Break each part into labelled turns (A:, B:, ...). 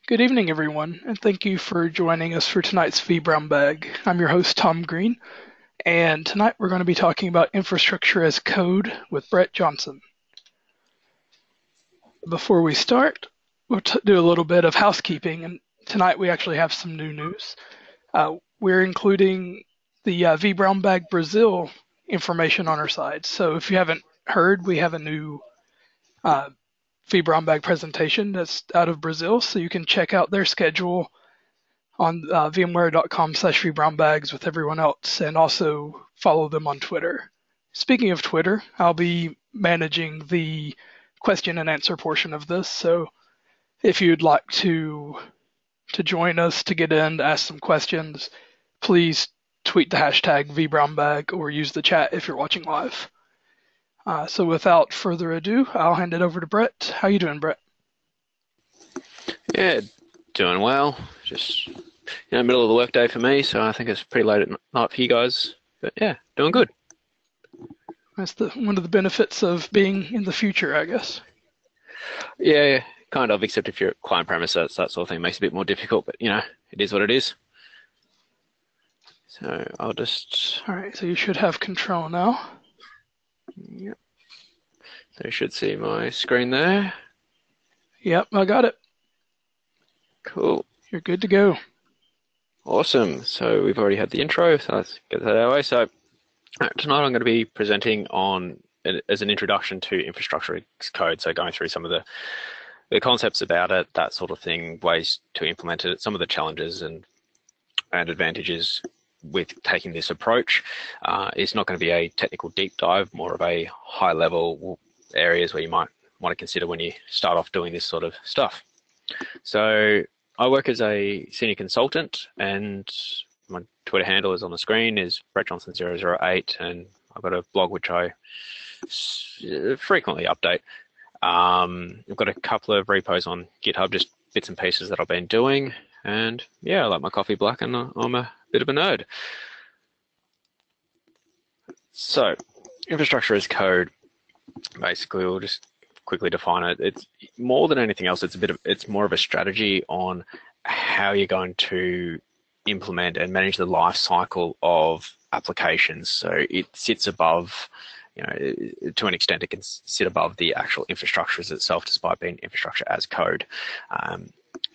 A: Good evening, everyone, and thank you for joining us for tonight's vBrownBag. I'm your host, Tom Green, and tonight we're going to be talking about infrastructure as code with Brett Johnson. Before we start, we'll do a little bit of housekeeping, and tonight we actually have some new news. We're including the vBrownBag Brazil information on our side. So if you haven't heard, we have a new vBrownBag presentation that's out of Brazil, so you can check out their schedule on vmware.com/vBrownBags with everyone else, and also follow them on Twitter. Speaking of Twitter, I'll be managing the question and answer portion of this, so if you'd like to join us, to get in, to ask some questions, please tweet the hashtag vBrownBag or use the chat if you're watching live. So without further ado, I'll hand it over to Brett. How you doing, Brett?
B: Yeah, doing well. Just middle of the workday for me, so I think it's pretty late at night for you guys. But yeah, doing good.
A: That's one of the benefits of being in the future, I guess.
B: Yeah, kind of, except if you're at client premise, that sort of thing makes it a bit more difficult, but it is what it is. So I'll just...
A: All right, so you should have control now.
B: Yep. So you should see my screen there.
A: Yep, I got it.
B: Cool.
A: You're good to go.
B: Awesome. So we've already had the intro, so let's get that out of the way. So tonight I'm going to be presenting on as an introduction to infrastructure as code, so going through some of the concepts about it, that sort of thing, ways to implement it, some of the challenges and advantages with taking this approach. It's not going to be a technical deep dive, more of a high level areas where you might want to consider when you start off doing this sort of stuff. So I work as a senior consultant, and my Twitter handle is on the screen, is BrettJohnson008, and I've got a blog which I frequently update. I've got a couple of repos on GitHub, just bits and pieces that I've been doing, and yeah, I like my coffee black, and I'm a bit of a nerd. So, infrastructure as code, basically, we'll just quickly define it. It's more than anything else, it's more of a strategy on how you're going to implement and manage the life cycle of applications. So it sits above, to an extent, it can sit above the actual infrastructure itself, despite being infrastructure as code.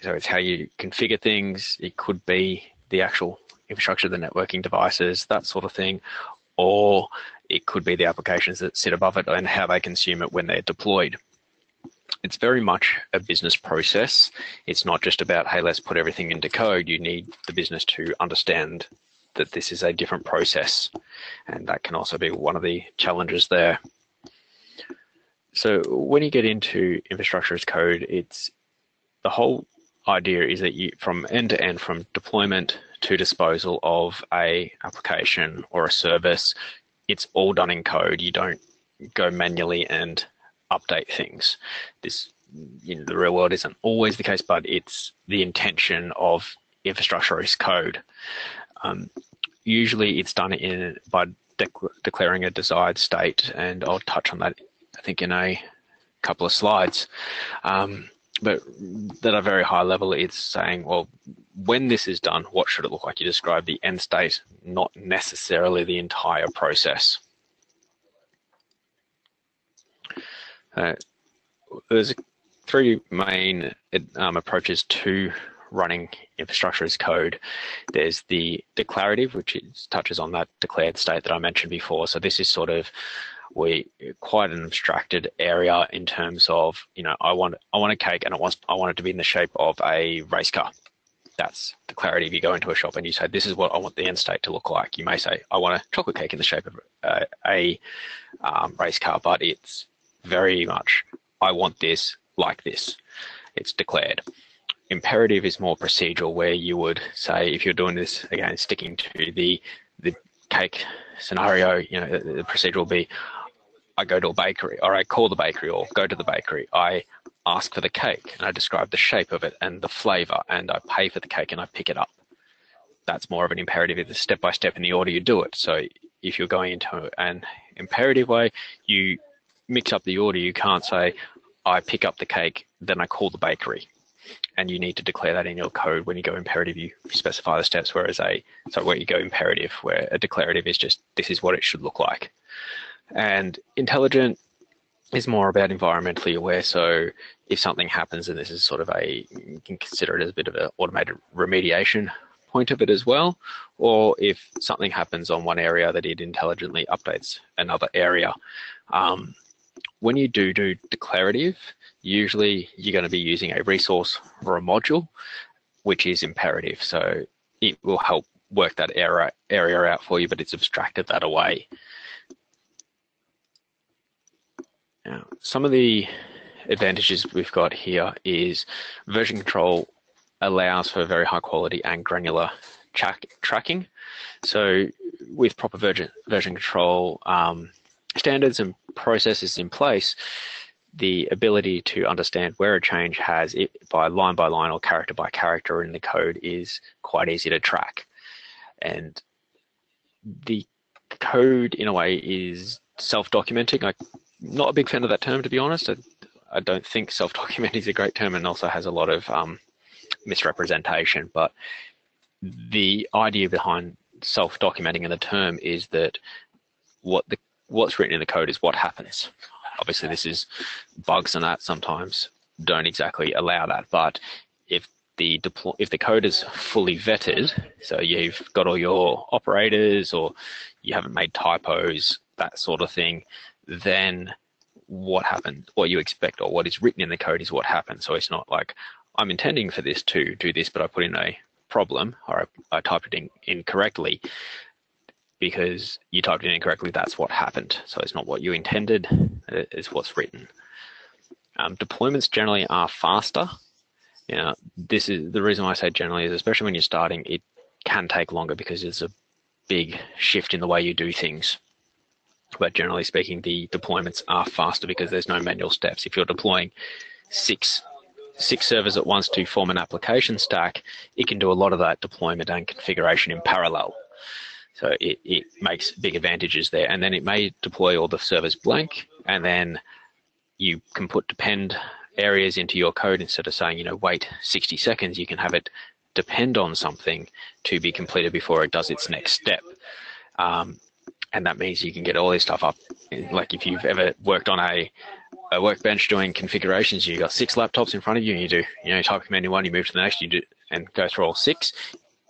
B: So it's how you configure things. It could be the actual infrastructure, the networking devices, that sort of thing, or it could be the applications that sit above it and how they consume it when they're deployed. It's very much a business process. It's not just about, hey, let's put everything into code. You need the business to understand that this is a different process, and that can also be one of the challenges there. So when you get into infrastructure as code, it's the whole idea is that you, from end to end, from deployment to disposal of a application or a service, it's all done in code. You don't go manually and update things. This, in the real world, isn't always the case, but it's the intention of infrastructure as code. Usually it's done by declaring a desired state, and I'll touch on that, I think, in a couple of slides. But at a very high level, it's saying, well, when this is done, what should it look like? You describe the end state, not necessarily the entire process. There's three main approaches to running infrastructure as code. There's the declarative, which touches on that declared state that I mentioned before. So this is sort of quite an abstracted area in terms of, I want a cake, and I want it to be in the shape of a race car. That's declarative. You go into a shop and you say, this is what I want the end state to look like. You may say, I want a chocolate cake in the shape of a race car, but it's very much, I want this like this. It's declared. Imperative is more procedural, where you would say, if you're doing this, again, sticking to the cake scenario, the procedure will be, I go to a bakery, or I call the bakery, or go to the bakery. I ask for the cake, and I describe the shape of it and the flavor, and I pay for the cake, and I pick it up. That's more of an imperative. It's step by step in the order you do it. So if you're going into an imperative way, you mix up the order. You can't say, I pick up the cake, then I call the bakery. and you need to declare that in your code. When you go imperative, you specify the steps, whereas where you go imperative, where a declarative is just, this is what it should look like. And intelligent is more about environmentally aware. So if something happens, and this is sort of you can consider it as a bit of an automated remediation point of it as well, or if something happens on one area, that it intelligently updates another area. When you do declarative, usually you're going to be using a resource or a module, which is imperative. So it will help work that area out for you, but it's abstracted that away. Now, some of the advantages we've got here is version control allows for very high quality and granular tracking. So with proper version control standards and processes in place, the ability to understand where a change has it by line or character by character in the code is quite easy to track. And the code, in a way, is self-documenting. I'm not a big fan of that term, to be honest. I don't think self-documenting is a great term, and also has a lot of misrepresentation. But the idea behind self-documenting in the term is that what's written in the code is what happens. Obviously, this is bugs and that sometimes don't exactly allow that. But if the code is fully vetted, so you've got all your operators, or you haven't made typos, that sort of thing, then what happened, what you expect, or what is written in the code is what happens. So it's not like, I'm intending for this to do this, but I put in a problem, or I typed it in incorrectly. Because you typed it in incorrectly, that's what happened. So it's not what you intended, it's what's written. Deployments generally are faster. This is the reason why I say generally is, especially when you're starting, it can take longer because it's a big shift in the way you do things. But generally speaking, the deployments are faster because there's no manual steps. If you're deploying six servers at once to form an application stack, it can do a lot of that deployment and configuration in parallel. So it makes big advantages there. And then it may deploy all the servers blank, and then you can put depend areas into your code instead of saying, wait 60 seconds, you can have it depend on something to be completed before it does its next step. And that means you can get all this stuff up. Like if you've ever worked on a workbench doing configurations, you've got 6 laptops in front of you, and you type command in one, you move to the next, you do and go through all 6.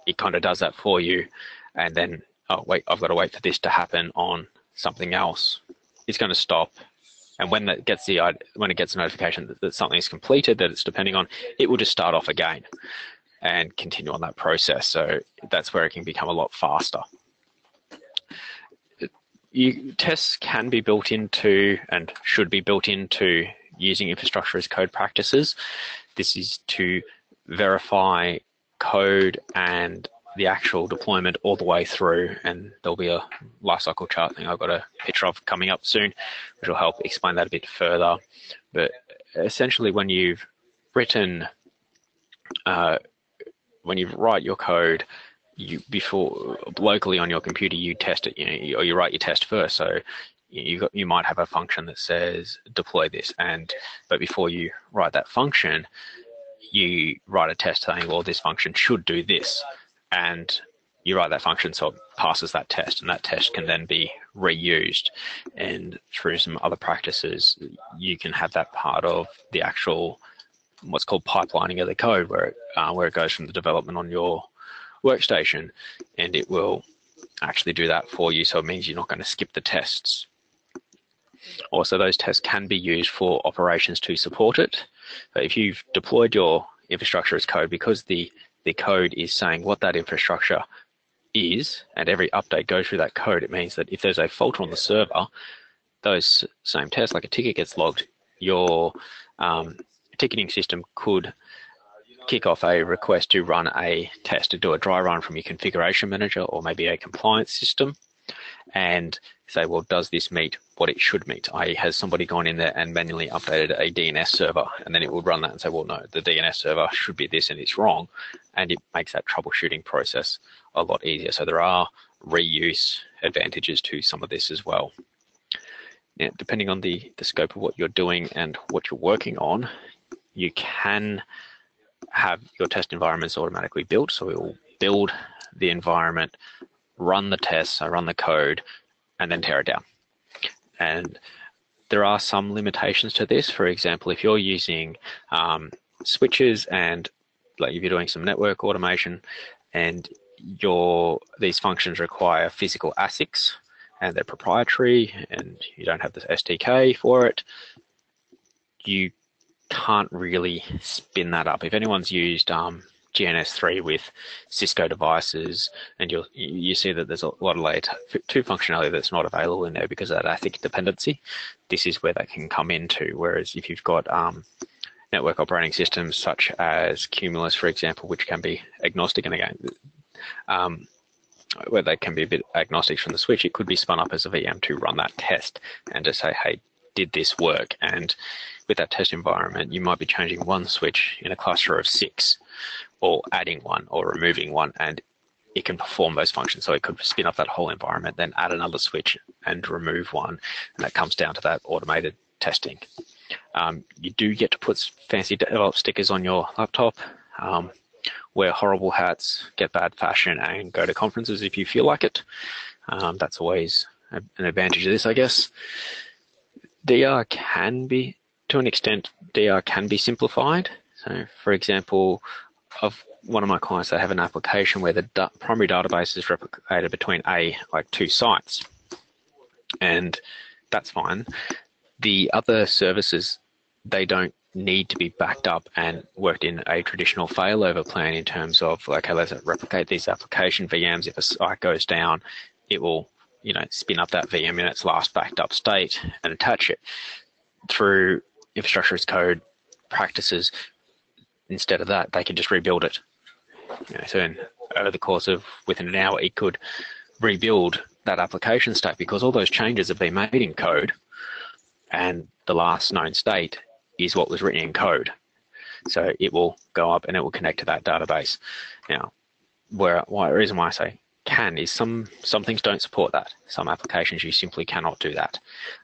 B: It kind of does that for you. And then, oh wait, I've got to wait for this to happen on something else. It's going to stop, and when it gets a notification that something's completed, that it's depending on, it will just start off again and continue on that process. So that's where it can become a lot faster. Tests can be built into, and should be built into, using infrastructure as code practices. This is to verify code and the actual deployment all the way through, and there'll be a lifecycle chart thing I've got a picture of coming up soon, which will help explain that a bit further. But essentially, when you've written, when you write your code, before locally on your computer, you test it, or you write your test first. So you might have a function that says deploy this, but before you write that function, you write a test saying, well, this function should do this. And you write that function so it passes that test, and that test can then be reused. And through some other practices, you can have that part of the actual, what's called pipelining of the code, where it goes from the development on your workstation, and it will actually do that for you. So it means you're not going to skip the tests. Also, those tests can be used for operations to support it. So if you've deployed your infrastructure as code, because the code is saying what that infrastructure is, and every update goes through that code, it means that if there's a fault on the server, those same tests, like a ticket gets logged, your ticketing system could kick off a request to run a test, to do a dry run from your configuration manager or maybe a compliance system, and say, well, does this meet what it should meet? I.e., has somebody gone in there and manually updated a DNS server? And then it will run that and say, well, no, the DNS server should be this and it's wrong. And it makes that troubleshooting process a lot easier. So there are reuse advantages to some of this as well. Now, depending on the scope of what you're doing and what you're working on, you can have your test environments automatically built. So it will build the environment, run the tests, so run the code, and then tear it down. And there are some limitations to this. For example, if you're using switches and like if you're doing some network automation and these functions require physical ASICs and they're proprietary and you don't have the SDK for it, you can't really spin that up. If anyone's used GNS3 with Cisco devices, and you see that there's a lot of layer 2 functionality that's not available in there because of that ASIC dependency, this is where that can come into. Whereas if you've got network operating systems such as Cumulus, for example, which can be agnostic, and again, where they can be a bit agnostic from the switch, it could be spun up as a VM to run that test and to say, hey, did this work? And with that test environment, you might be changing one switch in a cluster of 6 or adding one or removing one, and it can perform those functions. So it could spin up that whole environment, then add another switch and remove one, and that comes down to that automated testing. You do get to put fancy DevOps stickers on your laptop, wear horrible hats, get bad fashion, and go to conferences if you feel like it. That's always an advantage of this, I guess. DR can be, to an extent, DR can be simplified. So, for example, of one of my clients, they have an application where the primary database is replicated between like 2 sites, and that's fine. The other services, they don't need to be backed up and worked in a traditional failover plan in terms of, okay, let's replicate these application VMs. If a site goes down, it will, spin up that VM in its last backed up state and attach it. Through infrastructure as code practices, instead of that, they can just rebuild it. So over the course of within an hour, it could rebuild that application state because all those changes have been made in code, and the last known state is what was written in code. So it will go up and it will connect to that database. Now, the reason why I say can is some things don't support that. Some applications you simply cannot do that.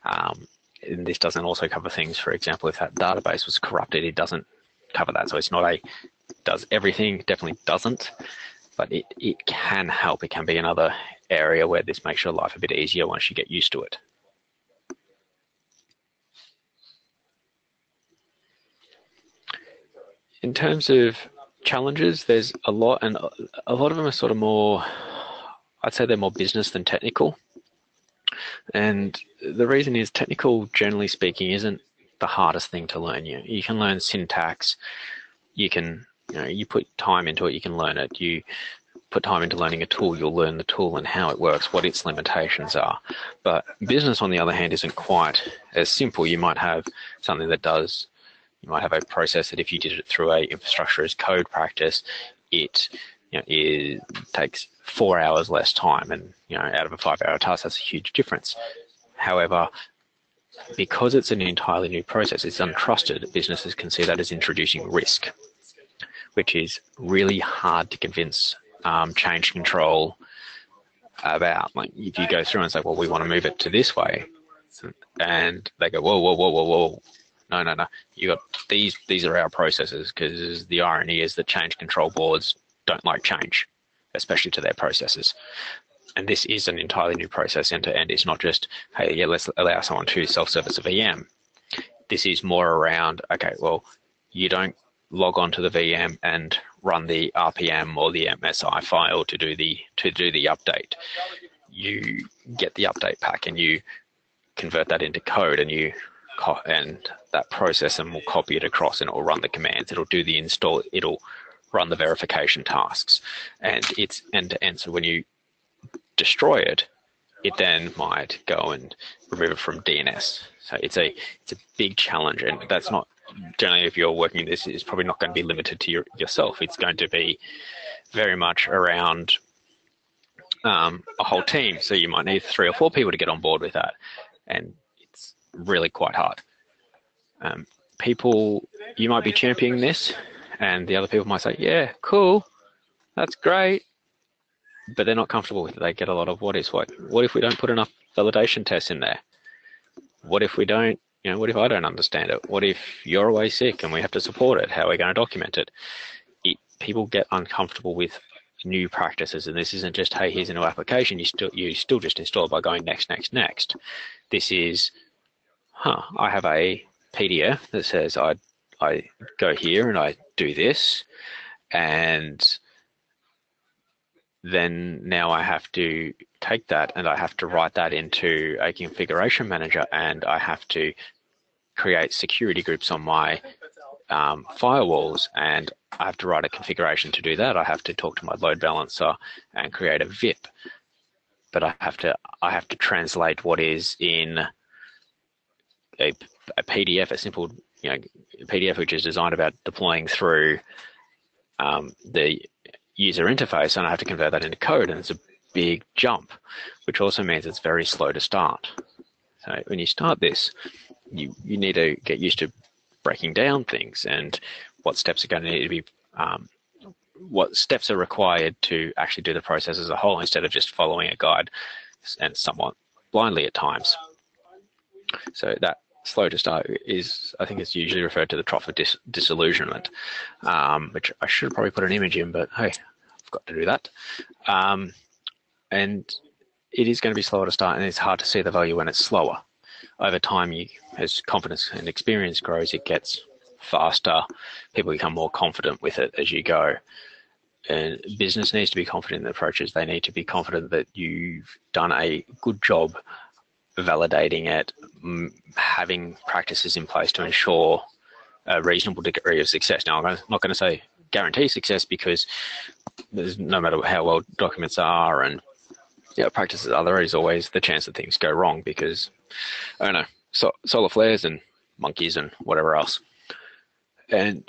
B: And this doesn't also cover things, for example, if that database was corrupted, it doesn't cover that. So it's not does everything, definitely doesn't, but it can help. It can be another area where this makes your life a bit easier once you get used to it. In terms of challenges, there's a lot, and a lot of them are sort of more, I'd say they're more business than technical. And the reason is technical, generally speaking, isn't the hardest thing to learn. You can learn syntax, you can, you put time into it, you can learn it. You put time into learning a tool, you'll learn the tool and how it works, what its limitations are. But business, on the other hand, isn't quite as simple. You might have something that does, you might have a process that if you did it through a infrastructure as code practice, it takes 4 hours less time, and out of a 5-hour task, that's a huge difference. However, because it's an entirely new process, it's untrusted, businesses can see that as introducing risk, which is really hard to convince change control about. Like if you go through and say, well, we want to move it to this way, and they go, whoa. No. You got these are our processes, because the irony is that change control boards don't like change, especially to their processes. And this is an entirely new process end to end. It's not just, hey, yeah, let's allow someone to self-service a VM. This is more around, okay, well, you don't log on to the VM and run the RPM or the MSI file to do the update. You get the update pack and you convert that into code, and that process and will copy it across, and it will run the commands. It'll do the install. It'll run the verification tasks, and it's end to end. So when you destroy it, it then might go and remove it from DNS. So it's a big challenge, and that's not generally, if you're working in this, it's probably not going to be limited to yourself. It's going to be very much around a whole team. So you might need 3 or 4 people to get on board with that, and it's really quite hard. People, you might be championing this, and the other people might say, yeah, cool, that's great, but they're not comfortable with it. They get a lot of what if we don't put enough validation tests in there? What if we don't what if I don't understand it? What if you're away sick and we have to support it? How are we going to document it? People get uncomfortable with new practices, and this isn't just, hey, here's a new application. You still just install it by going next, next, next. This is, I have a PDF that says I go here and I do this, and then now I have to take that and I have to write that into a configuration manager, and I have to create security groups on my firewalls, and I have to write a configuration to do that. I have to talk to my load balancer and create a VIP, but I have to translate what is in a PDF, a simple PDF which is designed about deploying through the user interface, and I have to convert that into code, and it's a big jump, which also means it's very slow to start. So when you start this, you need to get used to breaking down things and what steps are going to need to be, what steps are required to actually do the process as a whole, instead of just following a guide and somewhat blindly at times. So that slow to start is, I think it's usually referred to the trough of disillusionment, which I should probably put an image in, but hey, I've got to do that. And it is going to be slower to start, and it's hard to see the value when it's slower. Over time, as confidence and experience grows, it gets faster. People become more confident with it as you go. And business needs to be confident in the approaches. They need to be confident that you've done a good job validating it, having practices in place to ensure a reasonable degree of success. Now, I'm not going to say guarantee success, because there's, no matter how well documents are and practices are, there is always the chance that things go wrong, because, I don't know, solar flares and monkeys and whatever else. And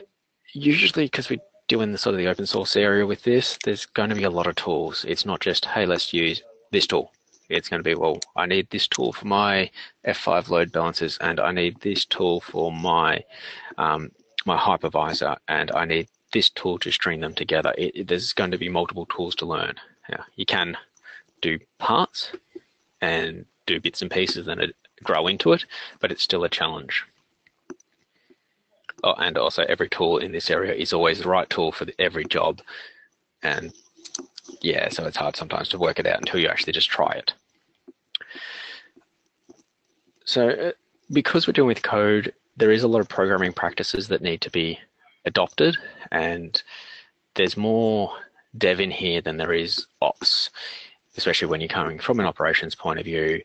B: usually, because we deal in the sort of the open source area with this, there's going to be a lot of tools. It's not just, hey, let's use this tool. It's going to be, well, I need this tool for my F5 load balancers, and I need this tool for my my hypervisor, and I need this tool to string them together. There's going to be multiple tools to learn. You can do parts and do bits and pieces and grow into it, but it's still a challenge. Oh, and also, every tool in this area is always the right tool for every job. And yeah, so it's hard sometimes to work it out until you actually just try it. So because we're dealing with code, there is a lot of programming practices that need to be adopted, and there's more dev in here than there is ops, especially when you're coming from an operations point of view.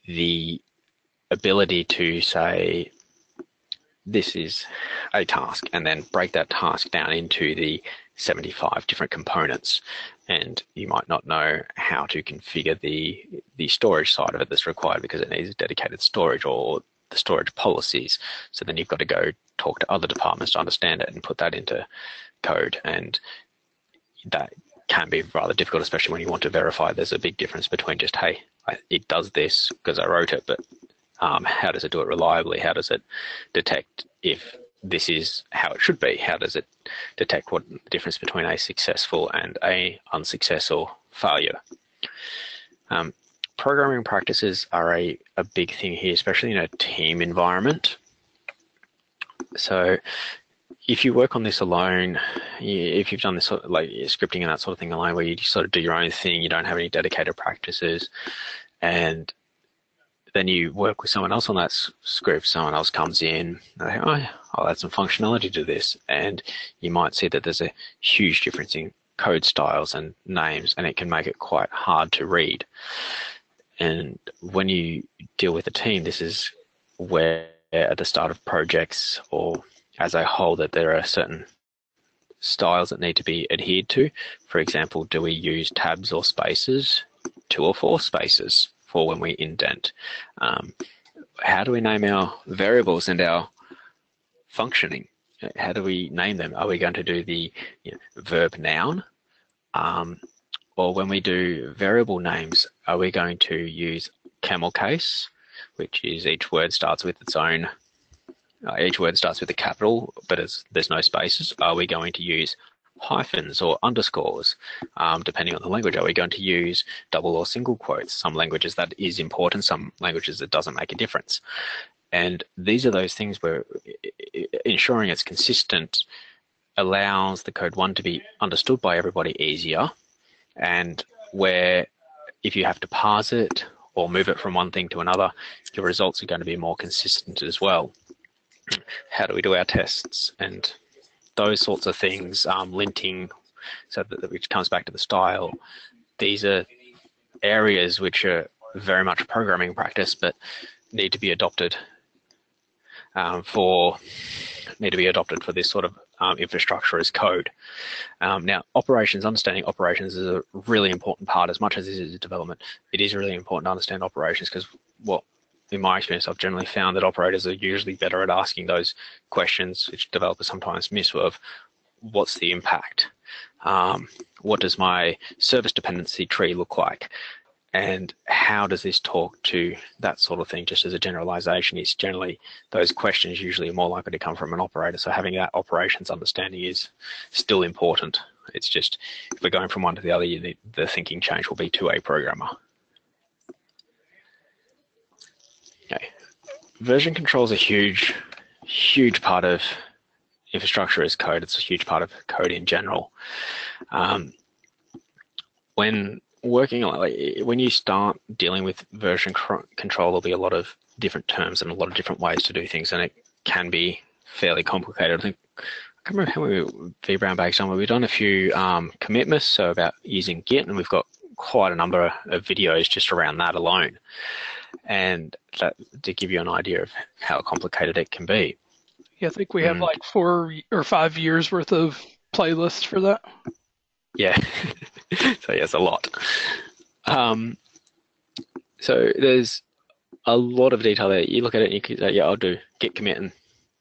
B: The ability to say, this is a task, and then break that task down into the 75 different components, and you might not know how to configure the storage side of it that's required, because it needs dedicated storage or the storage policies. So then you've got to go talk to other departments to understand it and put that into code, and that can be rather difficult, especially when you want to verify. There's a big difference between just, hey, it does this because I wrote it, but how does it do it reliably? How does it detect if this is how it should be? How does it detect what the difference between a successful and a unsuccessful failure? Programming practices are a big thing here, especially in a team environment. So if you work on this alone, if you've done this sort of like scripting and that sort of thing alone, where you sort of do your own thing, you don't have any dedicated practices, and then you work with someone else on that script, someone else comes in, and they think, I'll add some functionality to this, and you might see that there's a huge difference in code styles and names, and it can make it quite hard to read. And when you deal with a team, this is where at the start of projects or as a whole, that there are certain styles that need to be adhered to. For example, do we use tabs or spaces, 2 or 4 spaces for when we indent? How do we name our variables and our functioning? How do we name them? Are we going to do the verb noun? Or when we do variable names, are we going to use camel case, which is each word starts with its own, each word starts with a capital, but there's no spaces? Are we going to use hyphens or underscores, depending on the language? Are we going to use double or single quotes? Some languages that is important, some languages that doesn't make a difference. And these are those things where ensuring it's consistent allows the code, one, to be understood by everybody easier, and where if you have to parse it or move it from one thing to another, your results are going to be more consistent as well. How do we do our tests and those sorts of things, linting, so that which comes back to the style. These are areas which are very much programming practice, but need to be adopted for this sort of infrastructure as code. Now, understanding operations is a really important part. As much as this is development, it is really important to understand operations, because in my experience, I've generally found that operators are usually better at asking those questions, which developers sometimes miss, of what's the impact? What does my service dependency tree look like? And how does this talk to that sort of thing? Just as a generalization, is generally those questions usually are more likely to come from an operator. So having that operations understanding is still important. It's just, if we're going from one to the other, the thinking change will be to a programmer. Okay. Version control is a huge part of infrastructure as code. It's a huge part of code in general. When you start dealing with version control, there'll be a lot of different terms and a lot of different ways to do things, and it can be fairly complicated. I can't remember how many vBrownBag's done. We've done a few commitments, so about using Git, and we've got quite a number of videos just around that alone, and that, to give you an idea of how complicated it can be.
A: Yeah, I think we have like 4 or 5 years worth of playlists for that.
B: Yeah, so yeah, it's a lot. So there's a lot of detail there. You look at it and you can say, yeah, I'll do git commit, and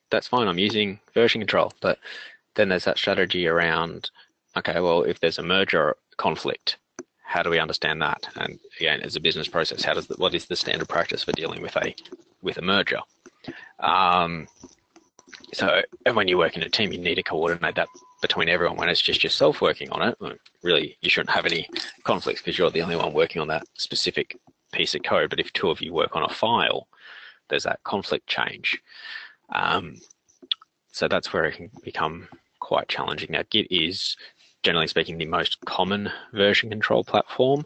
B: that's fine. I'm using version control. But then there's that strategy around, okay, well, if there's a merger conflict, how do we understand that? And again, as a business process, what is the standard practice for dealing with a merger? So, and when you work in a team, you need to coordinate that between everyone. When it's just yourself working on it, well, really, you shouldn't have any conflicts because you're the only one working on that specific piece of code. But if two of you work on a file, there's that conflict change. So that's where it can become quite challenging. Now, Git is, generally speaking, the most common version control platform,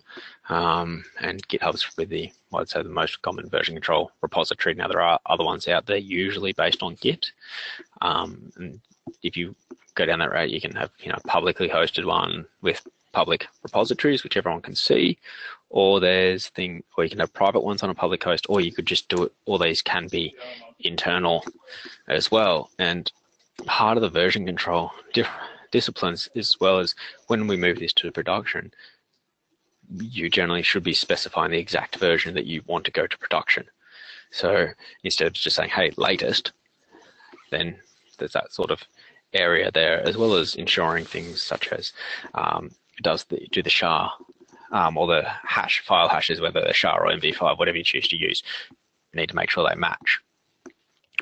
B: and GitHub's probably I'd say the most common version control repository. Now, there are other ones out there, usually based on Git. And if you go down that route, you can have publicly hosted one with public repositories, which everyone can see, or you can have private ones on a public host, or you could just do it. All these can be internal as well. And part of the version control disciplines, as well as when we move this to production, you generally should be specifying the exact version that you want to go to production. So instead of just saying, hey, latest, then there's that sort of area there, as well as ensuring things such as do the SHA or the file hashes, whether they're SHA or MV5, whatever you choose to use, you need to make sure they match,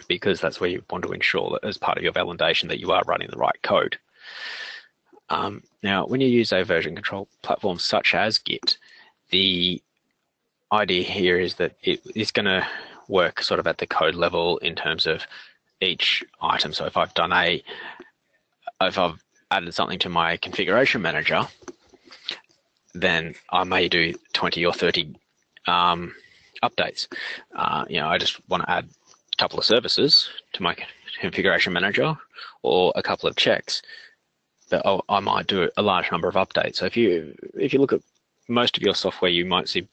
B: because that's where you want to ensure that as part of your validation that you are running the right code. Now, when you use a version control platform such as Git, the idea here is that it is going to work sort of at the code level in terms of each item. So if I've added something to my configuration manager, then I may do 20 or 30 updates. I just want to add a couple of services to my configuration manager or a couple of checks, but I might do a large number of updates. So if you look at most of your software, you'll see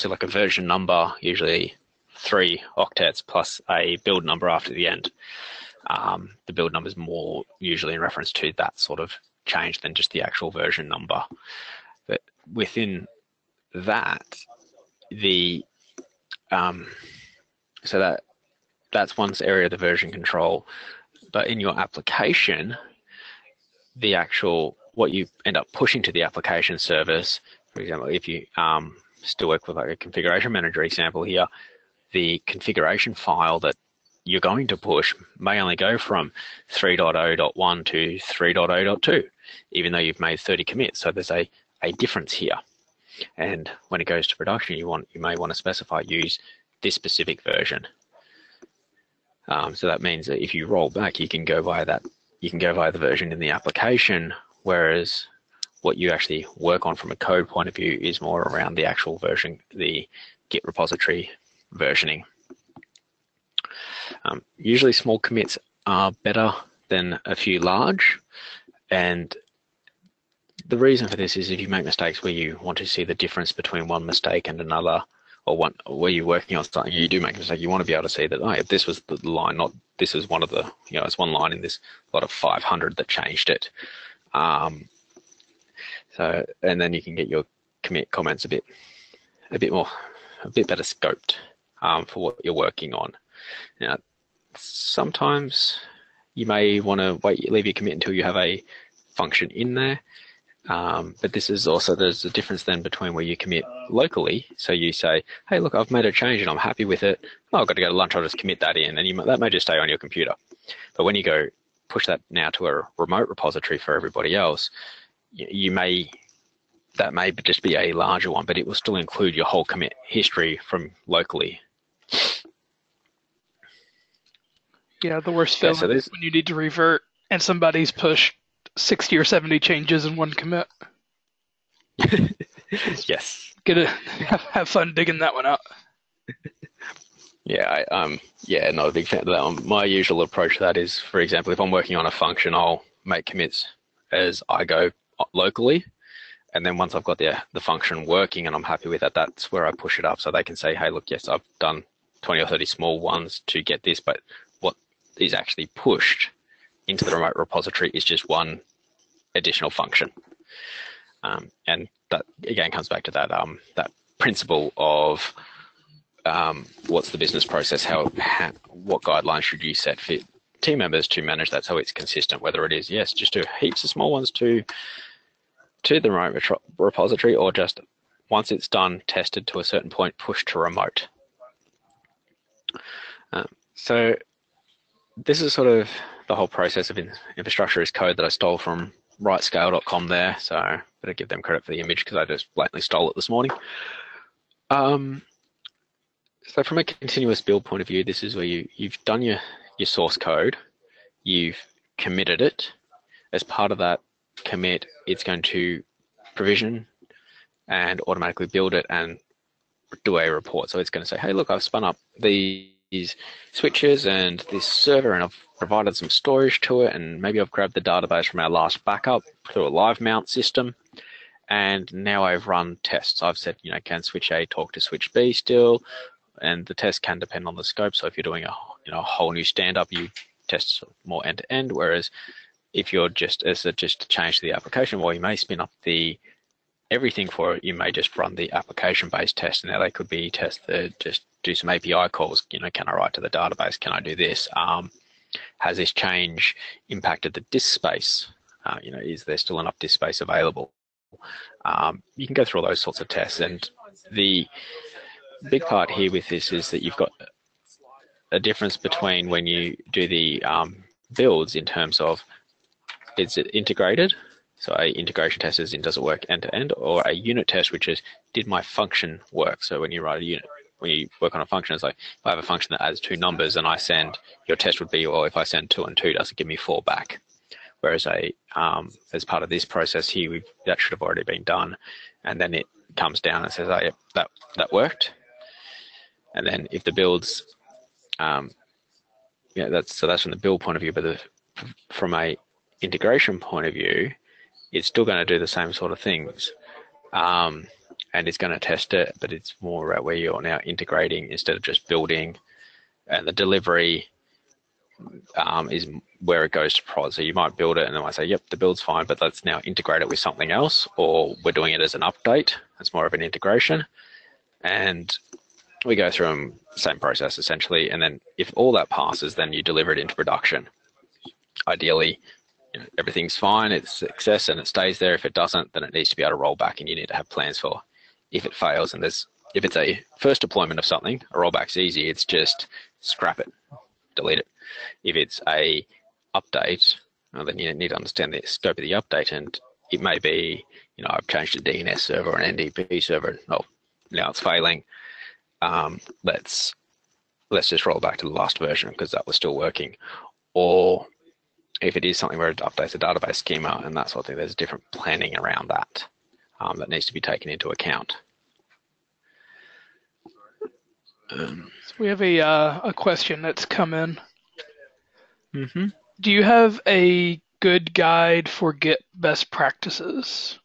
B: like a version number, usually 3 octets plus a build number after the end. The build number is more usually in reference to that sort of change than just the actual version number. But within that, that's one area of the version control. But in your application, what you end up pushing to the application service, for example, if you still work with like a configuration manager example here, the configuration file that you're going to push may only go from 3.0.1 to 3.0.2, even though you've made 30 commits. So there's a difference here. And when it goes to production, you may want to specify use this specific version. So that means that if you roll back, you can go via that. You can go via the version in the application, whereas what you actually work on from a code point of view is more around the actual version, the Git repository versioning. Usually small commits are better than a few large, and the reason for this is if you make mistakes where you want to see the difference between one mistake and another, or one where you're working on something, you do make a mistake, you want to be able to see that, oh, yeah, this was the line, not this is one of the, it's one line in this lot of 500 that changed it. So, and then you can get your commit comments a bit better scoped for what you're working on. Now, sometimes you may want to leave your commit until you have a function in there. But this is also, there's a difference then between where you commit locally. So you say, hey, look, I've made a change and I'm happy with it. Oh, I've got to go to lunch, I'll just commit that in. And that may just stay on your computer. But when you go push that now to a remote repository for everybody else, that may just be a larger one, but it will still include your whole commit history from locally.
A: Yeah, the worst feeling is when you need to revert and somebody's pushed 60 or 70 changes in one commit.
B: Yes.
A: Have fun digging that one out.
B: Yeah, not a big fan of that one. My usual approach to that is, for example, if I'm working on a function, I'll make commits as I go locally. And then once I've got the function working and I'm happy with it, that's where I push it up. So they can say, hey, look, yes, I've done 20 or 30 small ones to get this, but what is actually pushed into the remote repository is just one additional function. And that, again, comes back to that principle of what's the business process, what guidelines should you set for team members to manage that so it's consistent, whether it is, yes, just do heaps of small ones to the remote repository, or just once it's done, tested to a certain point, push to remote. So this is sort of the whole process of infrastructure as code that I stole from rightscale.com there. So I better give them credit for the image because I just blatantly stole it this morning. So from a continuous build point of view, this is where you've done your source code, you've committed it. As part of that commit, it's going to provision and automatically build it and do a report. So it's going to say, hey, look, I've spun up these switches and this server, and I've provided some storage to it, and maybe I've grabbed the database from our last backup through a live mount system, and now I've run tests. I've said, can switch A talk to switch B still, and the test can depend on the scope. So if you're doing a whole new stand-up, you test more end-to-end, whereas if you're just to change to the application, well, you may spin up everything for it. You may just run the application-based test, and now they could be tests that just do some API calls. Can I write to the database? Can I do this? Has this change impacted the disk space? Is there still enough disk space available? You can go through all those sorts of tests, and the big part here with this is that you've got a difference between when you do the builds in terms of, is it integrated? So a integration test is does it work end to end, or a unit test, which is, did my function work? So when you write a unit, when you work on a function, it's like, if I have a function that adds 2 numbers and your test would be, well, if I send 2 and 2, does it give me 4 back? Whereas as part of this process here, that should have already been done. And then it comes down and says, oh, yep, that worked. And then if the builds, that's from the build point of view, but from a integration point of view, it's still going to do the same sort of things. And it's going to test it, but it's more about where you're now integrating instead of just building, and the delivery is where it goes to prod. So you might build it and then I say, yep, the build's fine, but let's now integrate it with something else, or we're doing it as an update. It's more of an integration. And we go through the same process essentially. And then if all that passes, then you deliver it into production. Ideally, everything's fine, it's success and it stays there. If it doesn't, then it needs to be able to roll back, and you need to have plans for if it fails. And if it's a first deployment of something, a rollback's easy. It's just scrap it, delete it. If it's a update, well, then you need to understand the scope of the update, and it may be, I've changed a DNS server or an NDP server. Oh, now it's failing. Let's let's just roll back to the last version because that was still working. Or if it is something where it updates the database schema and that sort of thing, there's different planning around that that needs to be taken into account.
A: So we have a question that's come in.
B: Mm-hmm.
A: Do you have a good guide for Git best practices?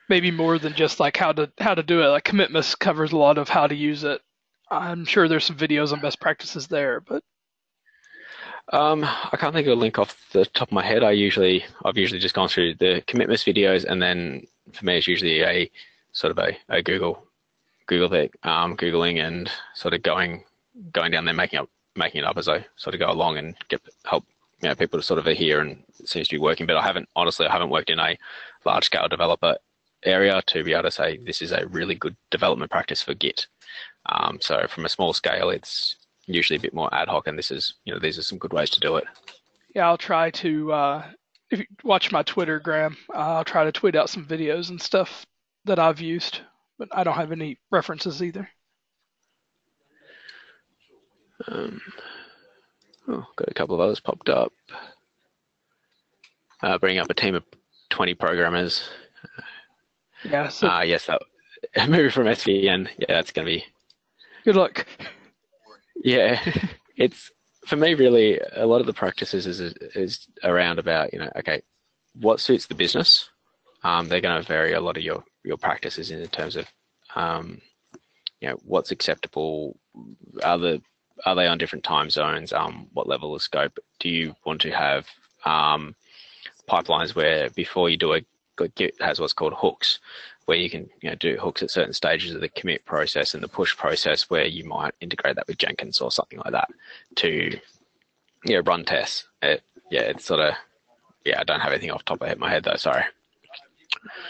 A: Maybe more than just like how to do it. Like Commitments covers a lot of how to use it. I'm sure there's some videos on best practices there, but
B: I can't think of a link off the top of my head. I've usually just gone through the Commitments videos, and then for me it's usually a sort of a Google thing, Googling and sort of going down there, making it up as I sort of go along and help people to sort of adhere, and it seems to be working. But I haven't worked in a large scale developer area to be able to say this is a really good development practice for Git. So from a small scale, it's usually a bit more ad hoc, and these are some good ways to do it.
A: Yeah, I'll try to, if you watch my Twitter, Graham, I'll try to tweet out some videos and stuff that I've used, but I don't have any references either.
B: Got a couple of others popped up. Bringing up a team of 20 programmers.
A: Yeah. So
B: yes, maybe from SVN. Yeah, that's going to be.
A: Good luck.
B: Yeah, it's for me really a lot of the practices is around about okay, what suits the business. They're going to vary a lot of your practices in terms of what's acceptable. Are they on different time zones? What level of scope do you want to have? Pipelines where before you do Git has what's called hooks, where you can do hooks at certain stages of the commit process and the push process, where you might integrate that with Jenkins or something like that to run tests. It's sort of I don't have anything off the top of my head though. Sorry.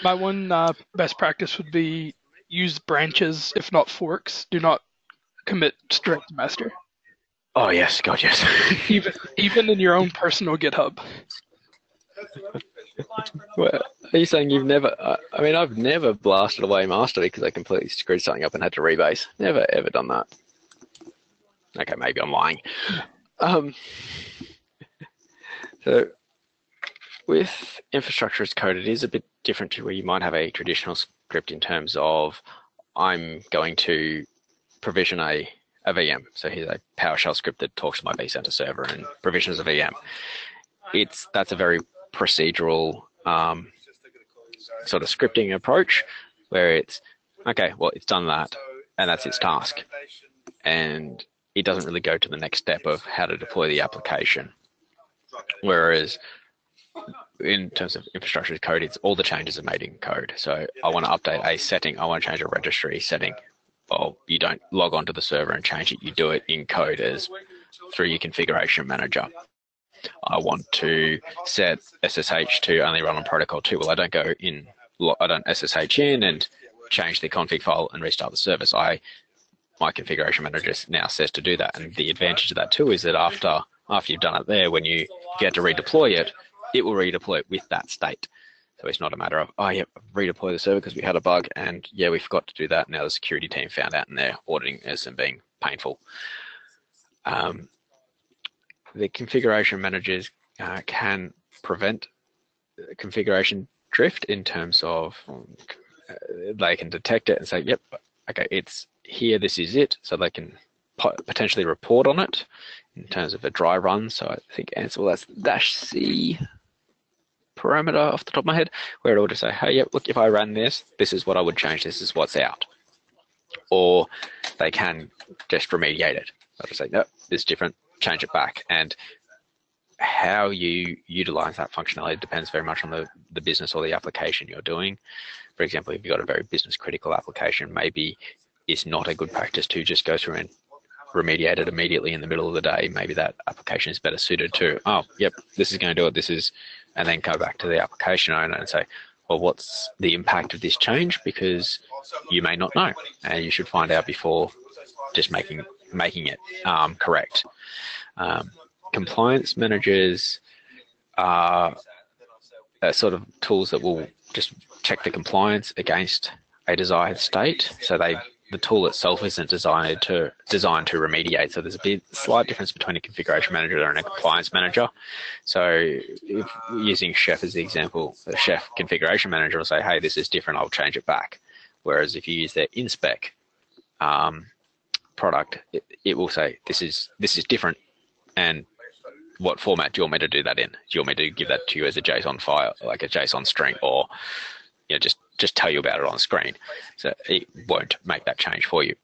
A: My one best practice would be use branches, if not forks. Do not commit straight to master.
B: Oh yes, God yes.
A: even in your own personal GitHub.
B: Well, are you saying you've never? I've never blasted away master because I completely screwed something up and had to rebase. Never ever done that. Okay, maybe I'm lying. So with infrastructure as code, it is a bit different to where you might have a traditional script in terms of I'm going to provision a VM. So here's a PowerShell script that talks to my vCenter server and provisions a VM. That's a very procedural sort of scripting approach where it's okay, well, it's done that and that's its task, and it doesn't really go to the next step of how to deploy the application. Whereas in terms of infrastructure as code, it's all the changes are made in code. So I want to update a setting, I want to change a registry setting. Well, you don't log onto the server and change it, you do it in code as through your configuration manager. I want to set SSH to only run on protocol 2. Well, I don't SSH in and change the config file and restart the service. My configuration manager now says to do that. And the advantage of that too is that after you've done it there, when you get to redeploy it, it will redeploy it with that state. So it's not a matter of, redeploy the server because we had a bug and we forgot to do that. Now the security team found out and they're auditing us and being painful. The configuration managers can prevent configuration drift in terms of they can detect it and say, yep, okay, it's here, this is it. So they can potentially report on it in terms of a dry run. So I think Ansible, that's -C parameter off the top of my head, where it will just say, hey, yep, look, if I ran this is what I would change, this is what's out. Or they can just remediate it. They'll just say, no, this is different, change it back. And how you utilize that functionality depends very much on the business or the application you're doing. For example, if you've got a very business critical application, maybe it's not a good practice to just go through and remediate it immediately in the middle of the day. Maybe that application is better suited to, oh, yep, this is going to do it, and then go back to the application owner and say, well, what's the impact of this change? Because you may not know, and you should find out before just making it correct. Compliance managers are sort of tools that will just check the compliance against a desired state. So they the tool itself isn't designed to remediate. So there's a slight difference between a configuration manager and a compliance manager. So if using Chef as the example, the Chef configuration manager will say, hey, this is different, I'll change it back. Whereas if you use their inspec product, it will say, this is different, and what format do you want me to do that in? Do you want me to give that to you as a JSON file, like a JSON string, or just tell you about it on screen? So it won't make that change for you.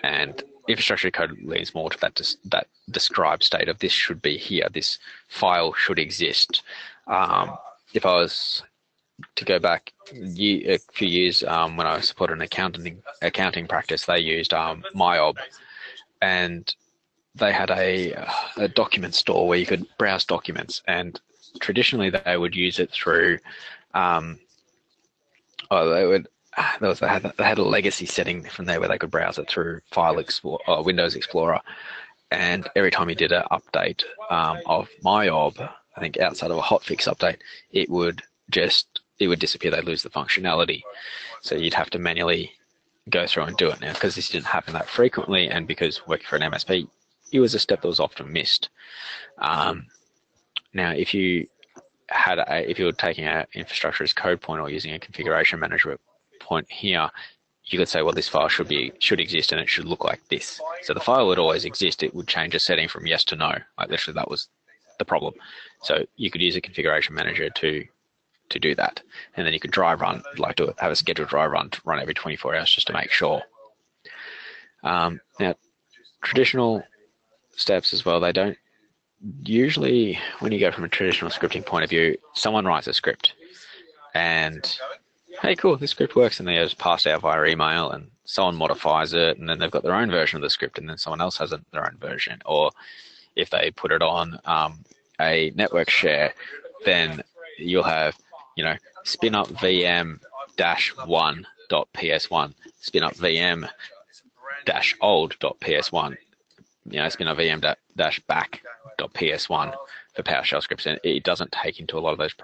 B: And infrastructure code leans more to that described state of this should be here, this file should exist. If I was to go back a few years, when I supported an accounting practice, they used MyOb, and they had a document store where you could browse documents, and traditionally they would use it through they had a legacy setting from there where they could browse it through Windows Explorer, and every time you did an update of MyOb, I think outside of a hotfix update, it would disappear. They'd lose the functionality, so you'd have to manually go through and do it. Now, because this didn't happen that frequently, and because working for an MSP, it was a step that was often missed. Now, if you were taking an infrastructure as code point or using a configuration management point here, you could say, well, this file should exist and it should look like this. So the file would always exist. It would change a setting from yes to no. Like literally, that was the problem. So you could use a configuration manager to do that, and then you could dry run, have a scheduled dry run to run every 24 hours just to make sure. Now, traditional steps as well, they don't usually, when you go from a traditional scripting point of view, someone writes a script and, hey, cool, this script works, and they just pass it out via email, and someone modifies it, and then they've got their own version of the script, and then someone else has their own version. Or if they put it on a network share, then you'll have, spin up VM-1.ps1, spin up VM-old.ps1, spin up VM-back.ps1 for PowerShell scripts, and it doesn't take into a lot of those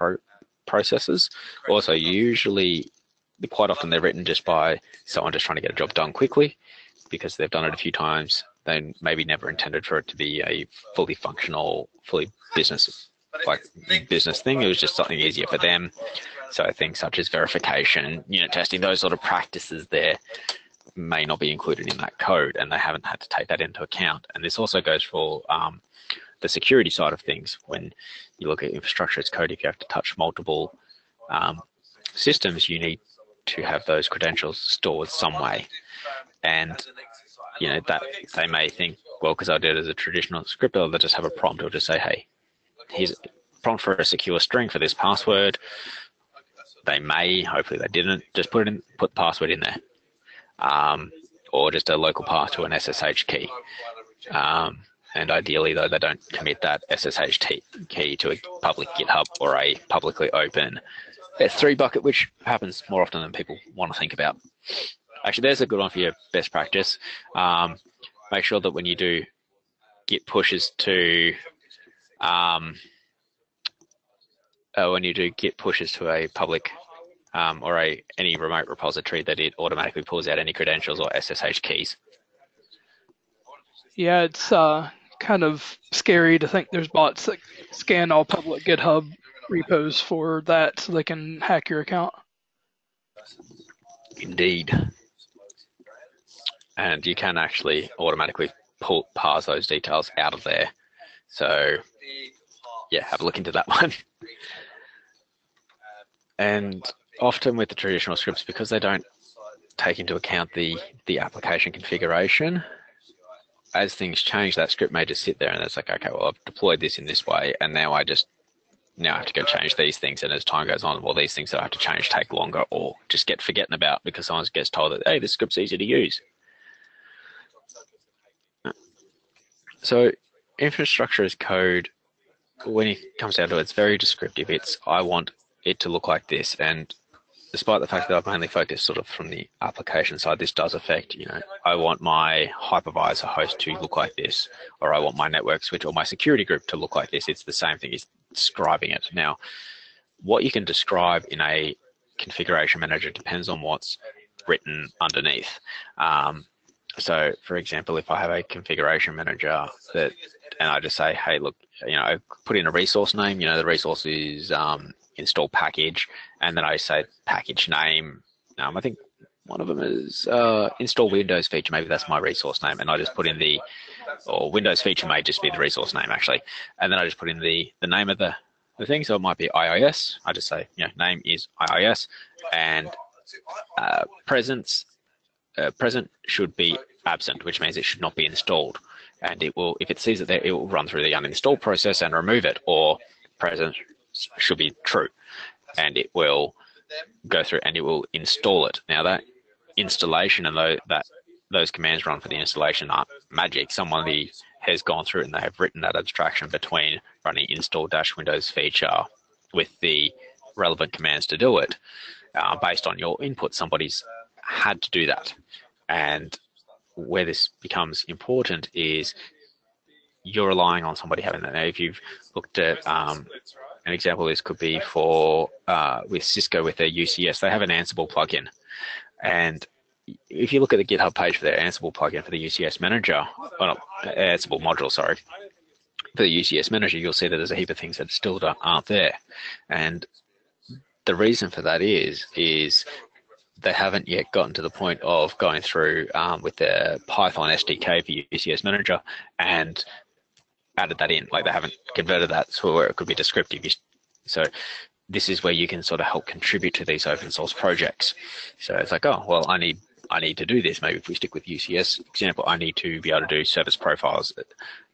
B: processes. Also, quite often they're written just by someone just trying to get a job done quickly because they've done it a few times. They maybe never intended for it to be a fully functional, fully business thing. It was just something easier for them. So things such as verification, unit testing, those sort of practices there may not be included in that code, and they haven't had to take that into account. And this also goes for the security side of things. When you look at infrastructure as code, if you have to touch multiple systems, you need to have those credentials stored some way. And that they may think, well, because I did it as a traditional script, they'll just have a prompt. It'll just say, hey, here's a prompt for a secure string for this password. They may, hopefully they didn't, just put the password in there. Or just a local path to an SSH key. And ideally, though, they don't commit that SSH key to a public GitHub or a publicly open S3 bucket, which happens more often than people want to think about. Actually, there's a good one for your best practice. Make sure that when you do Git pushes to a public or any remote repository, that it automatically pulls out any credentials or SSH keys.
A: Yeah, it's kind of scary to think there's bots that scan all public GitHub repos for that so they can hack your account.
B: Indeed. And you can actually automatically parse those details out of there. So, yeah, have a look into that one. And often with the traditional scripts, because they don't take into account the application configuration, as things change, that script may just sit there and it's like, okay, well, I've deployed this in this way, and now I have to go change these things. And as time goes on, well, these things that I have to change take longer, or just get forgotten about because someone gets told that, hey, this script's easy to use. So infrastructure as code, when it comes down to it, it's very descriptive. I want it to look like this. And despite the fact that I've mainly focused sort of from the application side, this does affect, I want my hypervisor host to look like this, or I want my network switch or my security group to look like this. It's the same thing. It's describing it. Now, what you can describe in a configuration manager depends on what's written underneath. So, for example, if I have a configuration manager and I just say, hey, look, I put in a resource name. The resource is install package, and then I say package name. I think one of them is install Windows feature. Maybe that's my resource name, and I just put in or Windows feature may just be the resource name actually, and then I just put in the name of the thing. So it might be IIS. I just say, name is IIS, and present should be absent, which means it should not be installed. And it will, if it sees it there, it will run through the uninstall process and remove it. Or present should be true, and it will go through and it will install it. Now that installation and those commands run for the installation aren't magic. Somebody has gone through and they have written that abstraction between running install-Windows feature with the relevant commands to do it. Based on your input, somebody's had to do that. And where this becomes important is you're relying on somebody having that. Now, if you've looked at an example, this could be for with Cisco with their UCS, they have an Ansible plugin. And if you look at the GitHub page for their Ansible plugin for the UCS manager, Ansible module, sorry, for the UCS manager, you'll see that there's a heap of things that still aren't there. And the reason for that is they haven't yet gotten to the point of going through with their Python SDK for UCS Manager and added that in. Like, they haven't converted that to where it could be descriptive. So this is where you can sort of help contribute to these open source projects. So it's like, oh, well, I need to do this. Maybe if we stick with UCS example, I need to be able to do service profiles,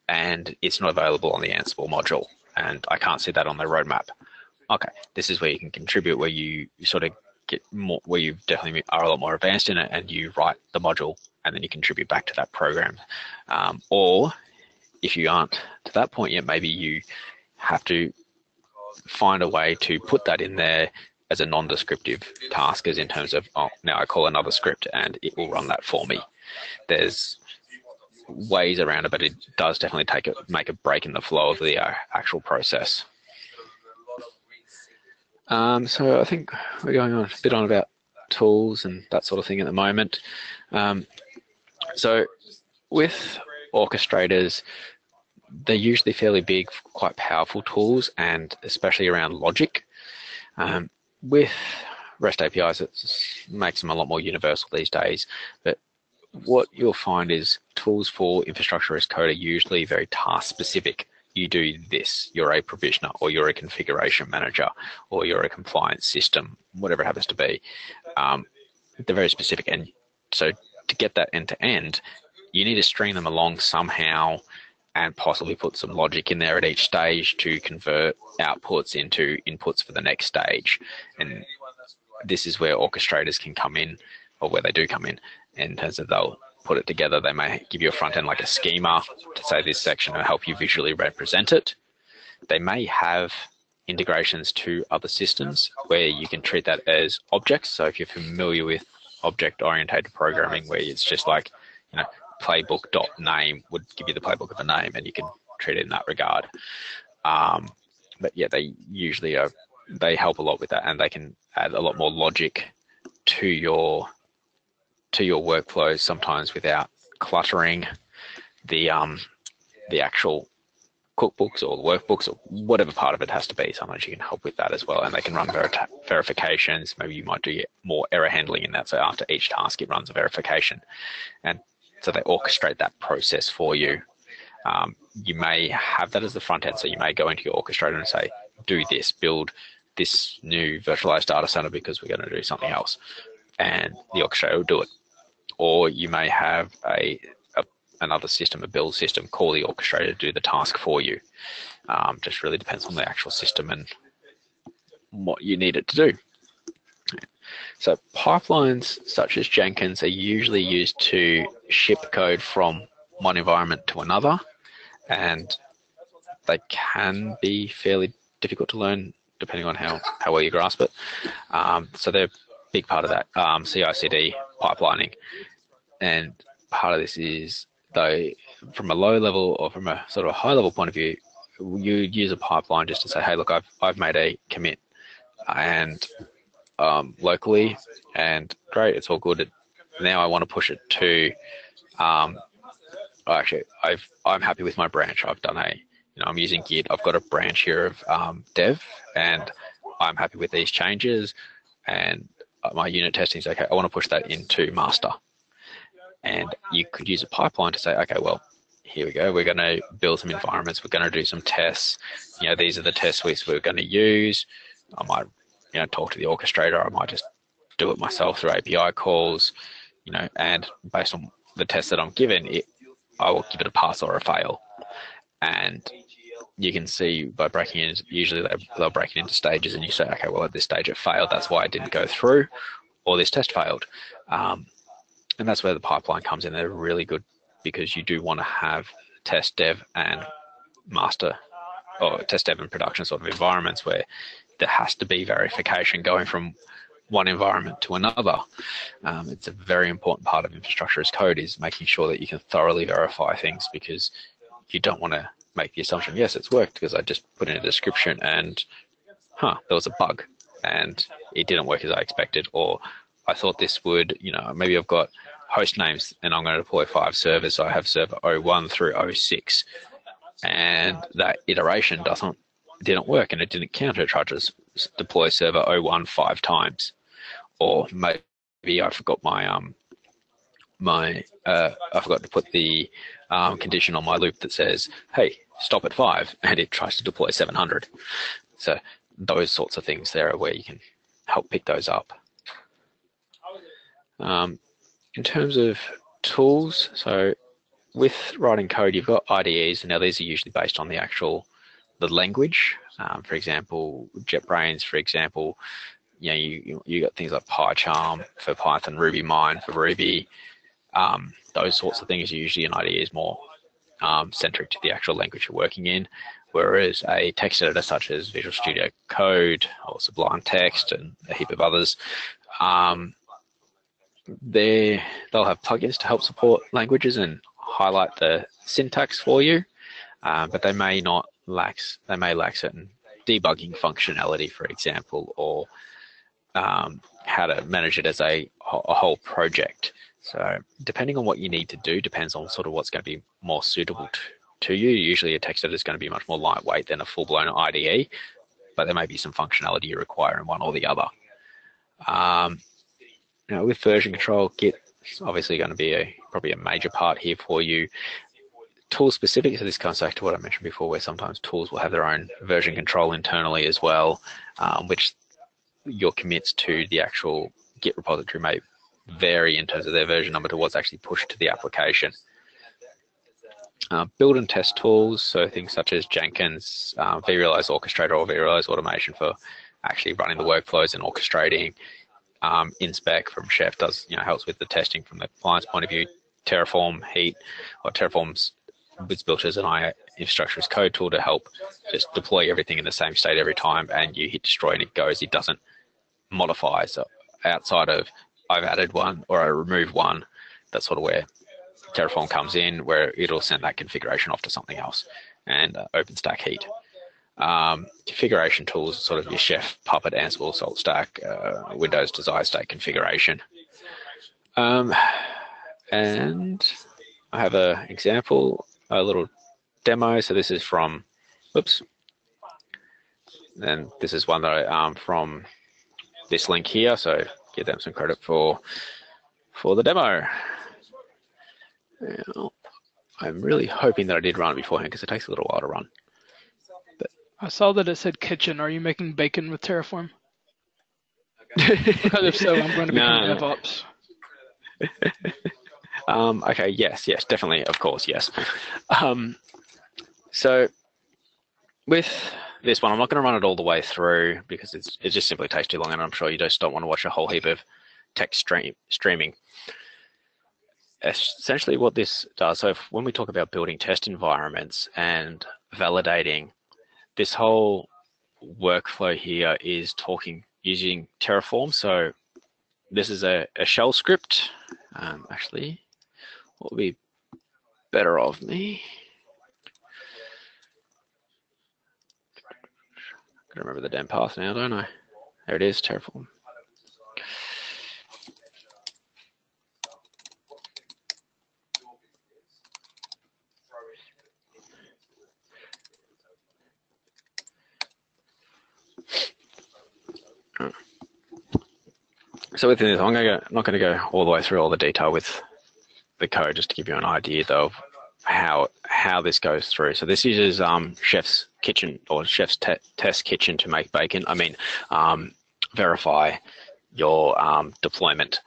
B: and it's not available on the Ansible module, and I can't see that on their roadmap. Okay, this is where you can contribute, where you sort of get more, where you definitely are a lot more advanced in it, and you write the module and then you contribute back to that program. Or if you aren't to that point yet, maybe you have to find a way to put that in there as a non-descriptive task, as in terms of, oh, now I call another script and it will run that for me. There's ways around it, but it does definitely make a break in the flow of the actual process. So I think we're going on a bit on about tools and that sort of thing at the moment. So with orchestrators, they're usually fairly big, quite powerful tools, and especially around logic. With REST APIs, it makes them a lot more universal these days. But what you'll find is tools for infrastructure as code are usually very task specific. You do this, you're a provisioner, or you're a configuration manager, or you're a compliance system, whatever it happens to be. They're very specific. And so to get that end to end, you need to string them along somehow and possibly put some logic in there at each stage to convert outputs into inputs for the next stage. And this is where orchestrators can come in, or where they do come in terms of they'll put it together. They may give you a front end like a schema to say this section will help you visually represent it. They may have integrations to other systems where you can treat that as objects. So if you're familiar with object-oriented programming, where it's just like, playbook.name would give you the playbook of a name, and you can treat it in that regard. But yeah, they usually they help a lot with that, and they can add a lot more logic to your workflows, sometimes without cluttering the actual cookbooks or workbooks or whatever part of it has to be. Sometimes you can help with that as well, and they can run verifications. Maybe you might do more error handling in that. So after each task, it runs a verification, and so they orchestrate that process for you. You may have that as the front end. So you may go into your orchestrator and say, do this, build this new virtualized data center because we're going to do something else, and the orchestrator will do it. Or you may have another system, a build system, call the orchestrator to do the task for you. Just really depends on the actual system and what you need it to do. So pipelines such as Jenkins are usually used to ship code from one environment to another, and they can be fairly difficult to learn depending on how well you grasp it. So they're a big part of that CI/CD pipelining. And part of this is, though, from a low level or from a sort of a high level point of view, you'd use a pipeline just to say, hey, look, I've made a commit, and locally, and great, it's all good. Now I want to push it to, actually, I'm happy with my branch. I've done I'm using Git. I've got a branch here of dev, and I'm happy with these changes, and my unit testing is okay. I want to push that into master. And you could use a pipeline to say, okay, well, here we go. We're going to build some environments. We're going to do some tests. These are the test suites we're going to use. I might, talk to the orchestrator. I might just do it myself through API calls, and based on the test that I'm given, I will give it a pass or a fail. And you can see by breaking it, usually they'll break it into stages, and you say, okay, well, at this stage it failed. That's why it didn't go through, or this test failed. And that's where the pipeline comes in. They're really good because you do want to have test, dev, and master, or test, dev, and production sort of environments where there has to be verification going from one environment to another. It's a very important part of infrastructure as code, is making sure that you can thoroughly verify things, because you don't want to make the assumption, yes, it's worked because I just put in a description and, there was a bug and it didn't work as I expected, or I thought this would, maybe I've got host names and I'm going to deploy 5 servers. So I have server 01 through 06, and that iteration didn't work, and it didn't count. It tried to deploy server 01 5 times. Or maybe I forgot I forgot to put the condition on my loop that says, hey, stop at 5, and it tries to deploy 700. So those sorts of things there are where you can help pick those up. In terms of tools, so with writing code, you've got IDEs, and now these are usually based on the language. For example, JetBrains, for example, you got things like PyCharm for Python, RubyMine for Ruby. Those sorts of things. Usually an IDE is more centric to the actual language you're working in, whereas a text editor such as Visual Studio Code or Sublime Text and a heap of others, they'll have plugins to help support languages and highlight the syntax for you, but they may lack certain debugging functionality, for example, or how to manage it as a whole project. So depending on what you need to do depends on sort of what's going to be more suitable to you. Usually a text editor is going to be much more lightweight than a full-blown IDE, but there may be some functionality you require in one or the other. With version control, Git is obviously going to be probably a major part here for you. Tool specific, so this comes back to what I mentioned before, where sometimes tools will have their own version control internally as well, which your commits to the actual Git repository may vary in terms of their version number to what's actually pushed to the application. Build and test tools, so things such as Jenkins, vRealize Orchestrator or vRealize Automation for actually running the workflows and orchestrating. Inspec from Chef helps with the testing from the client's point of view. Terraform, Heat, or Terraform's built as an infrastructure as code tool to help just deploy everything in the same state every time, and you hit destroy and it goes. It doesn't modify. So outside of I've added one or I remove one, that's sort of where Terraform comes in, where it'll send that configuration off to something else. And OpenStack Heat. Configuration tools, sort of your Chef, Puppet, Ansible, SaltStack, Windows Desire State configuration. And I have an example, a little demo. So this is from, and this is one that I from this link here. So give them some credit for the demo. Now, I'm really hoping that I did run it beforehand because it takes a little while to run.
A: I saw that it said kitchen. Are you making bacon with Terraform? Because if so, I'm going to become DevOps.
B: Okay, yes, definitely, of course, yes. So with this one, I'm not going to run it all the way through because it just simply takes too long, and I'm sure you just don't want to watch a whole heap of text streaming. Essentially what this does, so when we talk about building test environments and validating, this whole workflow here is using Terraform. So this is a shell script. Actually, what would be better of me? I remember the dem path now, don't I? There it is, Terraform. So within this, not going to go all the way through all the detail with the code, just to give you an idea though of how this goes through. So this uses Chef's Kitchen or Chef's Test Kitchen to make bacon. Verify your deployment,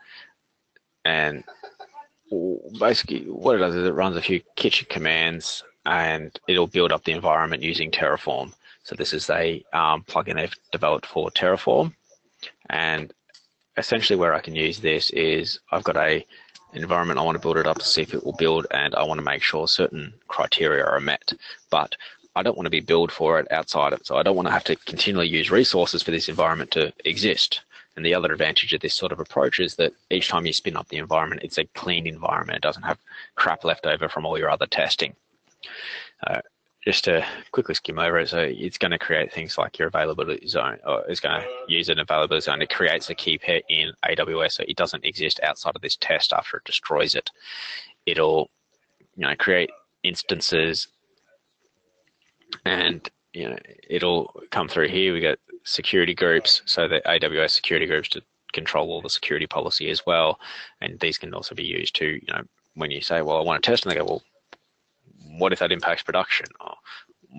B: and basically what it does is it runs a few kitchen commands and it'll build up the environment using Terraform. So this is a plugin they've developed for Terraform, and essentially where I can use this is I've got a environment, I want to build it up to see if it will build, and I want to make sure certain criteria are met, but I don't want to be billed for it outside of it. So I don't want to have to continually use resources for this environment to exist. And the other advantage of this sort of approach is that each time you spin up the environment, it's a clean environment. It doesn't have crap left over from all your other testing. Just to quickly skim over it, so it's going to create things like your availability zone, or it's going to use an availability zone. It creates a key pair in AWS, so it doesn't exist outside of this test after it destroys it. It'll, create instances, and it'll come through here. We got security groups, so the AWS security groups to control all the security policy as well. And these can also be used to, when you say, well, I want to test, and they go, well, what if that impacts production, or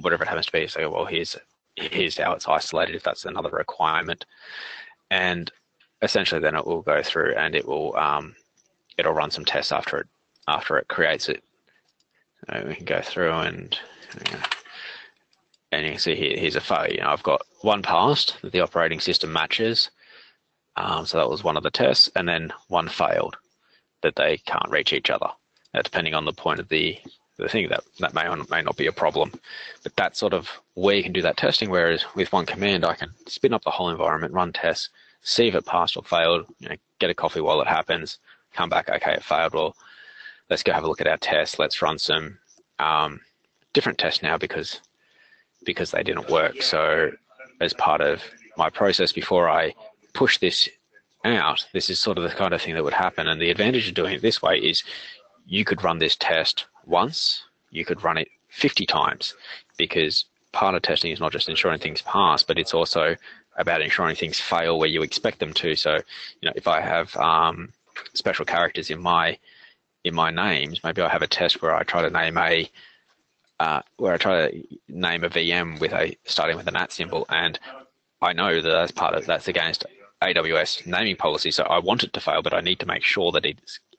B: whatever it happens to be? So, well, here's how it's isolated if that's another requirement, and essentially then it will go through and it'll run some tests after it creates it. We can go through and you can see here's a failure. I've got one passed that the operating system matches, so that was one of the tests, and then one failed that they can't reach each other. Depending on the point of the thing, that may or may not be a problem, but that's sort of where you can do that testing. Whereas with one command, I can spin up the whole environment, run tests, see if it passed or failed, get a coffee while it happens, come back, okay, it failed. Well, let's go have a look at our tests. Let's run some different tests now because they didn't work. So as part of my process before I push this out, this is sort of the kind of thing that would happen. And the advantage of doing it this way is you could run this test once, you could run it 50 times, because part of testing is not just ensuring things pass, but it's also about ensuring things fail where you expect them to. So, if I have special characters in my names, maybe I have a test where I try to name a VM starting with an @ symbol, and I know that that's against AWS naming policy, so I want it to fail, but I need to make sure that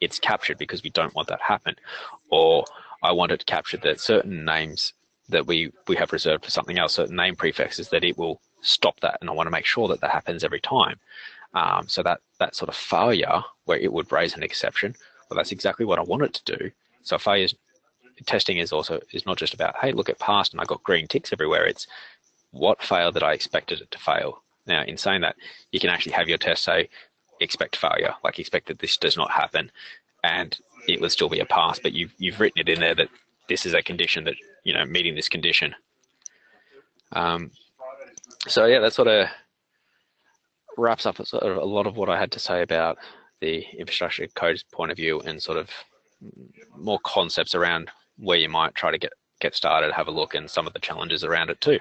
B: it's captured because we don't want that to happen. Or I want it captured that certain names that we have reserved for something else, certain name prefixes, that it will stop that, and I want to make sure that happens every time. So that sort of failure where it would raise an exception, well, that's exactly what I want it to do. So testing is not just about, hey, look, it passed and I got green ticks everywhere. It's what failed that I expected it to fail. Now, in saying that, you can actually have your test say, expect failure, like expect that this does not happen, and it would still be a pass, but you've written it in there that this is a condition that, meeting this condition. So yeah, that sort of wraps up sort of a lot of what I had to say about the infrastructure code point of view, and sort of more concepts around where you might try to get started, have a look, and some of the challenges around it too.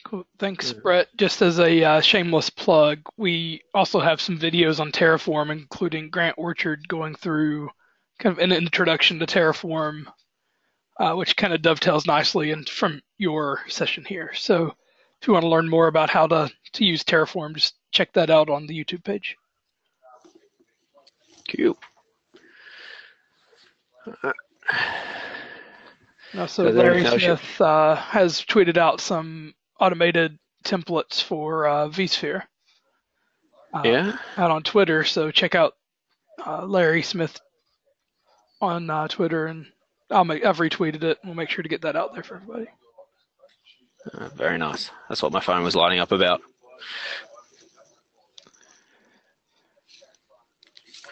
A: Cool. Thanks, Brett. Just as a shameless plug, we also have some videos on Terraform, including Grant Orchard going through kind of an introduction to Terraform, which kind of dovetails nicely from your session here. So if you want to learn more about how to use Terraform, just check that out on the YouTube page.
B: Cool.
A: So Larry Smith has tweeted out some automated templates for vSphere out on Twitter. So check out Larry Smith on Twitter, and I've retweeted it. We'll make sure to get that out there for everybody.
B: Very nice. That's what my phone was lighting up about.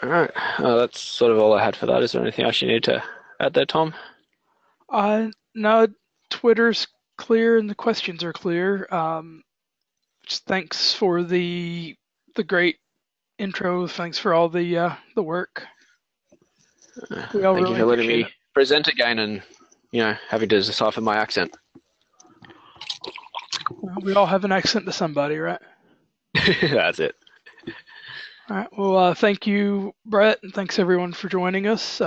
B: All right. That's sort of all I had for that. Is there anything else you need to add there, Tom?
A: No, Twitter's clear and the questions are clear. Just thanks for the great intro. Thanks for all the work.
B: Thank you for letting me present again, and having to decipher my accent.
A: Well, we all have an accent to somebody, right?
B: That's it.
A: All right. Well, thank you, Brett, and thanks everyone for joining us.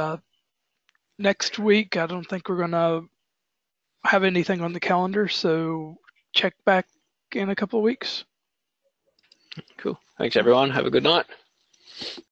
A: Next week, I don't think we're gonna have anything on the calendar, so check back in a couple of weeks.
B: Cool. Thanks, everyone. Have a good night.